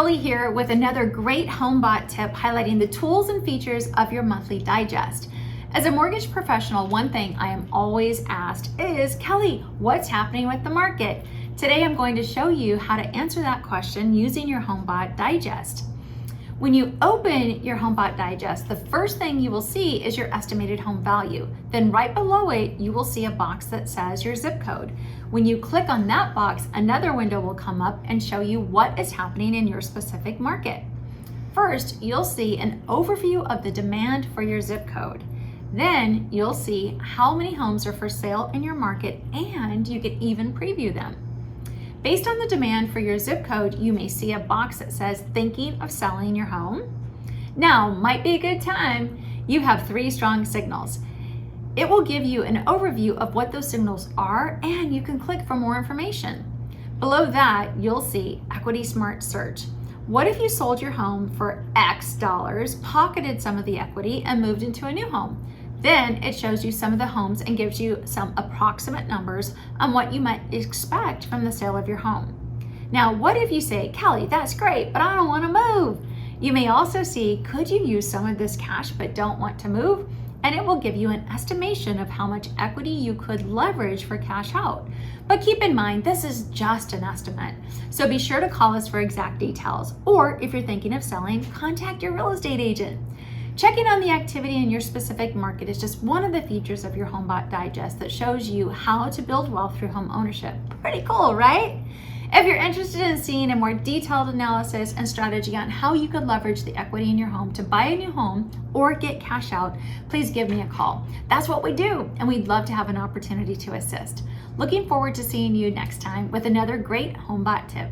Kelly here with another great Homebot tip highlighting the tools and features of your monthly digest. As a mortgage professional, one thing I am always asked is, Kelly, what's happening with the market? Today I'm going to show you how to answer that question using your Homebot Digest. When you open your Homebot Digest, the first thing you will see is your estimated home value. Then right below it, you will see a box that says your zip code. When you click on that box, another window will come up and show you what is happening in your specific market. First, you'll see an overview of the demand for your zip code. Then you'll see how many homes are for sale in your market, and you can even preview them. Based on the demand for your zip code, you may see a box that says thinking of selling your home. Now might be a good time. You have 3 strong signals. It will give you an overview of what those signals are, and you can click for more information. Below that, you'll see Equity Smart Search. What if you sold your home for X dollars, pocketed some of the equity, and moved into a new home? Then it shows you some of the homes and gives you some approximate numbers on what you might expect from the sale of your home. Now, what if you say, Kelly, that's great, but I don't want to move? You may also see, could you use some of this cash but don't want to move? And it will give you an estimation of how much equity you could leverage for cash out. But keep in mind, this is just an estimate. So be sure to call us for exact details. Or if you're thinking of selling, contact your real estate agent. Checking on the activity in your specific market is just one of the features of your Homebot Digest that shows you how to build wealth through home ownership. Pretty cool, right? If you're interested in seeing a more detailed analysis and strategy on how you could leverage the equity in your home to buy a new home or get cash out, please give me a call. That's what we do, and we'd love to have an opportunity to assist. Looking forward to seeing you next time with another great Homebot tip.